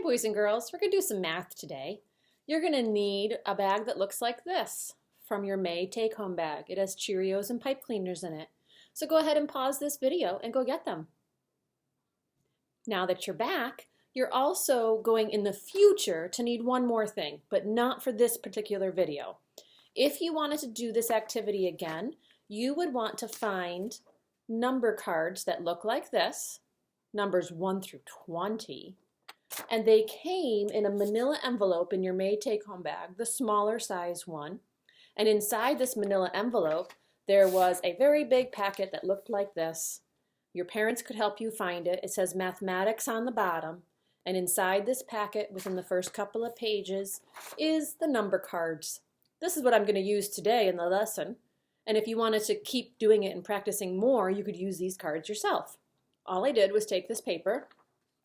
boys and girls, we're going to do some math today. You're going to need a bag that looks like this from your May take-home bag. It has Cheerios and pipe cleaners in it. So go ahead and pause this video and go get them. Now that you're back, you're also going in the future to need one more thing, but not for this particular video. If you wanted to do this activity again, you would want to find number cards that look like this, numbers 1 through 20, and they came in a manila envelope in your May take-home bag, the smaller size one. And inside this manila envelope, there was a very big packet that looked like this. Your parents could help you find it. It says mathematics on the bottom. And inside this packet, within the first couple of pages, is the number cards. This is what I'm going to use today in the lesson. And if you wanted to keep doing it and practicing more, you could use these cards yourself. All I did was take this paper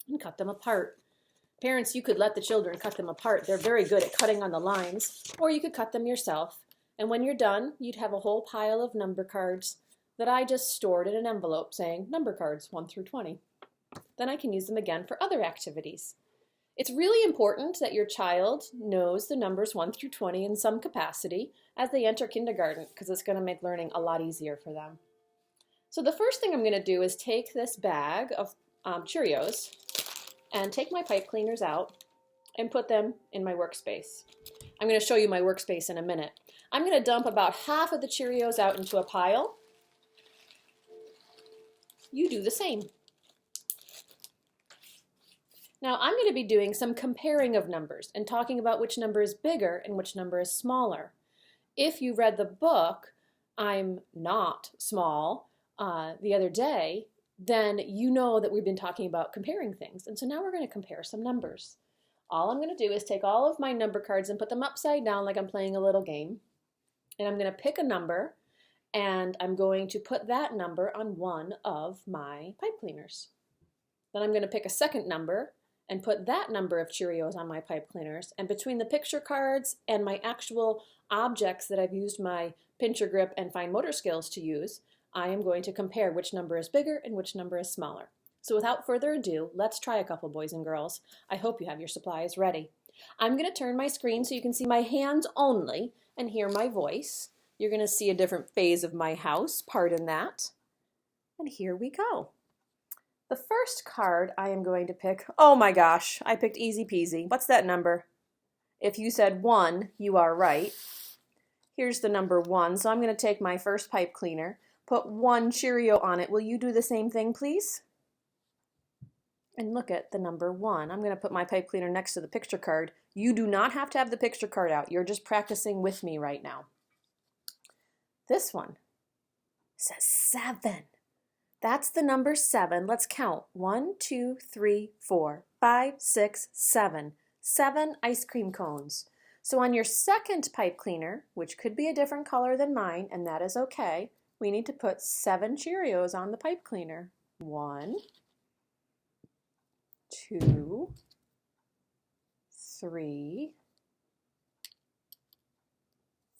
and cut them apart. Parents, you could let the children cut them apart. They're very good at cutting on the lines, or you could cut them yourself. And when you're done, you'd have a whole pile of number cards that I just stored in an envelope saying number cards 1 through 20. Then I can use them again for other activities. It's really important that your child knows the numbers 1 through 20 in some capacity as they enter kindergarten, because it's going to make learning a lot easier for them. So the first thing I'm going to do is take this bag of Cheerios and take my pipe cleaners out and put them in my workspace. I'm going to show you my workspace in a minute. I'm going to dump about half of the Cheerios out into a pile. You do the same. Now I'm going to be doing some comparing of numbers and talking about which number is bigger and which number is smaller. If you read the book, I'm Not Small, the other day, then you know that we've been talking about comparing things. And so now we're going to compare some numbers. All I'm going to do is take all of my number cards and put them upside down like I'm playing a little game. And I'm going to pick a number, and I'm going to put that number on one of my pipe cleaners. Then I'm going to pick a second number and put that number of Cheerios on my pipe cleaners. And between the picture cards and my actual objects that I've used my pincher grip and fine motor skills to use, I am going to compare which number is bigger and which number is smaller. So without further ado, let's try a couple, boys and girls. I hope you have your supplies ready. I'm going to turn my screen so you can see my hands only and hear my voice. You're going to see a different phase of my house, pardon that. And here we go. The first card I am going to pick, oh my gosh, I picked easy peasy. What's that number? If you said 1, you are right. Here's the number 1, so I'm going to take my first pipe cleaner, put 1 Cheerio on it. Will you do the same thing, please? And look at the number 1. I'm going to put my pipe cleaner next to the picture card. You do not have to have the picture card out. You're just practicing with me right now. This one says 7. That's the number 7. Let's count. 1, 2, 3, 4, 5, 6, 7. 7 ice cream cones. So on your second pipe cleaner, which could be a different color than mine, and that is okay, we need to put 7 Cheerios on the pipe cleaner. 1, 2, 3,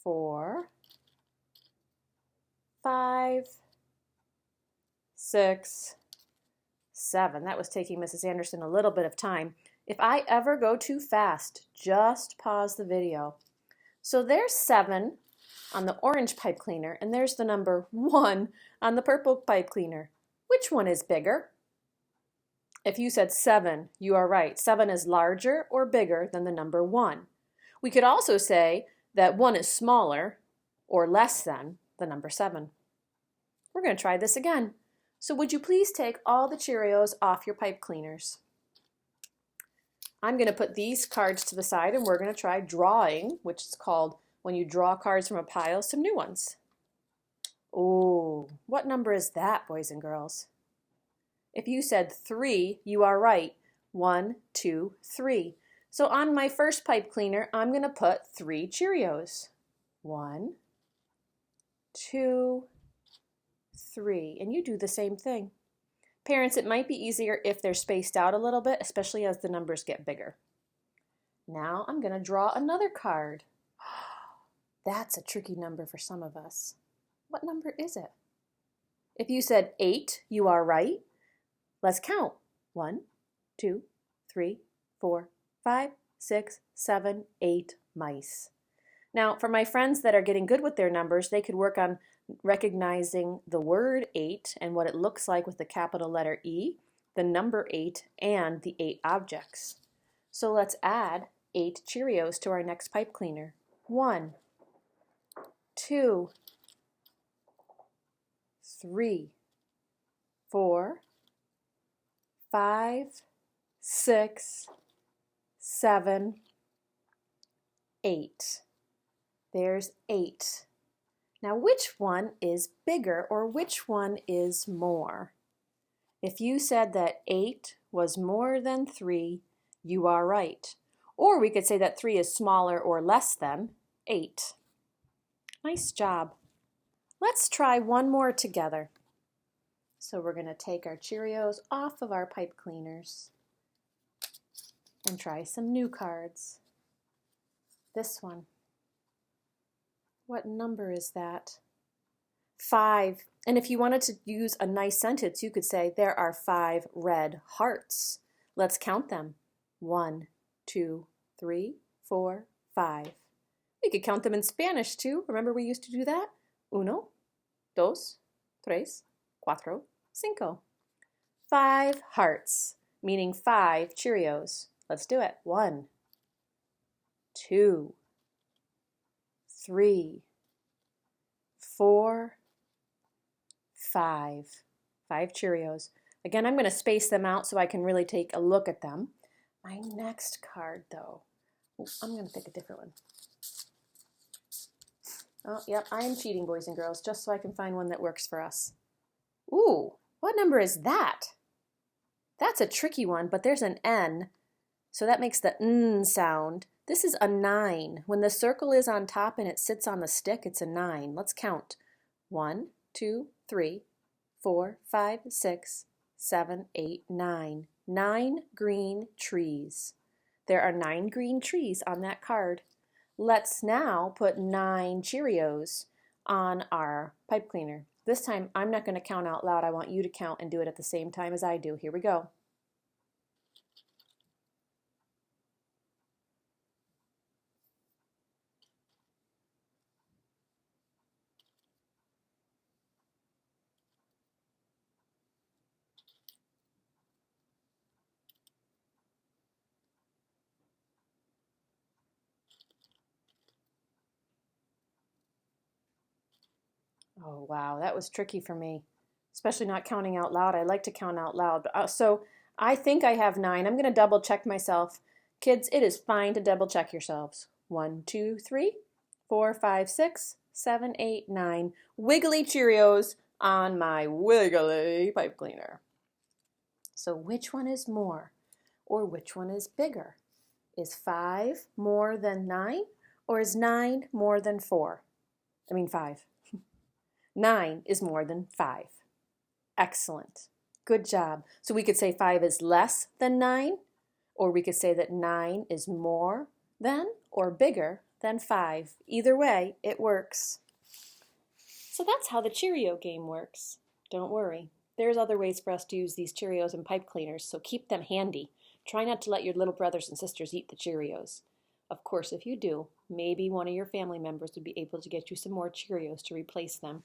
4, 5, 6, 7. That was taking Mrs. Anderson a little bit of time. If I ever go too fast, just pause the video. So there's 7 on the orange pipe cleaner, and there's the number 1 on the purple pipe cleaner. Which one is bigger? If you said 7, you are right. 7 is larger or bigger than the number 1. We could also say that 1 is smaller or less than the number 7. We're going to try this again. So would you please take all the Cheerios off your pipe cleaners? I'm going to put these cards to the side, and we're going to try drawing, which is called when you draw cards from a pile, some new ones. Oh, what number is that, boys and girls? If you said 3, you are right. 1, 2, 3. So on my first pipe cleaner, I'm going to put 3 Cheerios. 1, 2, 3. And you do the same thing. Parents, it might be easier if they're spaced out a little bit, especially as the numbers get bigger. Now I'm going to draw another card. That's a tricky number for some of us. What number is it? If you said 8, you are right. Let's count. 1, 2, 3, 4, 5, 6, 7, 8 mice. Now, for my friends that are getting good with their numbers, they could work on recognizing the word 8 and what it looks like with the capital letter E, the number 8, and the 8 objects. So let's add 8 Cheerios to our next pipe cleaner. 1, 2, 3, 4, 5, 6, 7, 8. There's 8. Now, which one is bigger or which one is more? If you said that 8 was more than 3, you are right. Or we could say that 3 is smaller or less than 8. Nice job. Let's try one more together. So we're going to take our Cheerios off of our pipe cleaners and try some new cards. This one. What number is that? 5. And if you wanted to use a nice sentence, you could say, there are 5 red hearts. Let's count them. 1, 2, 3, 4, 5. We could count them in Spanish too. Remember we used to do that? 1, 2, 3, 4, 5. 5 hearts, meaning 5 Cheerios. Let's do it. 1, 2, 3, 4, 5. 5 Cheerios. Again, I'm going to space them out so I can really take a look at them. My next card, though, I'm going to pick a different one. Oh, yep, I am cheating, boys and girls, just so I can find one that works for us. Ooh, what number is that? That's a tricky one, but there's an N, so that makes the N sound. This is a 9. When the circle is on top and it sits on the stick, it's a 9. Let's count. 1, 2, 3, 4, 5, 6, 7, 8, 9. 9 green trees. There are 9 green trees on that card. Let's now put 9 Cheerios on our pipe cleaner. This time, I'm not going to count out loud. I want you to count and do it at the same time as I do. Here we go. Oh, wow, that was tricky for me, especially not counting out loud. I like to count out loud. So I think I have 9. I'm going to double check myself. Kids, it is fine to double check yourselves. 1, 2, 3, 4, 5, 6, 7, 8, 9. Wiggly Cheerios on my wiggly pipe cleaner. So which one is more or which one is bigger? Is 5 more than 9 or is 9 more than 4? 5. 9 is more than 5. Excellent. Good job. So we could say 5 is less than 9, or we could say that 9 is more than or bigger than 5. Either way, it works. So that's how the Cheerio game works. Don't worry. There's other ways for us to use these Cheerios and pipe cleaners, so keep them handy. Try not to let your little brothers and sisters eat the Cheerios. Of course, if you do, maybe one of your family members would be able to get you some more Cheerios to replace them.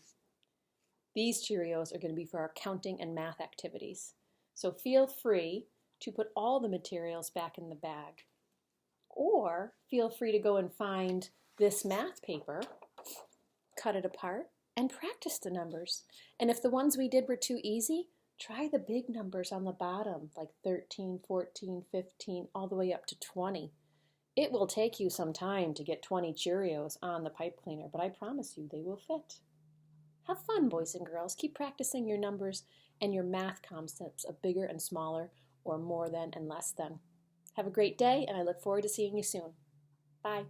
These Cheerios are going to be for our counting and math activities. So feel free to put all the materials back in the bag. Or feel free to go and find this math paper, cut it apart, and practice the numbers. And if the ones we did were too easy, try the big numbers on the bottom, like 13, 14, 15, all the way up to 20. It will take you some time to get 20 Cheerios on the pipe cleaner, but I promise you they will fit. Have fun, boys and girls. Keep practicing your numbers and your math concepts of bigger and smaller, or more than and less than. Have a great day, and I look forward to seeing you soon. Bye.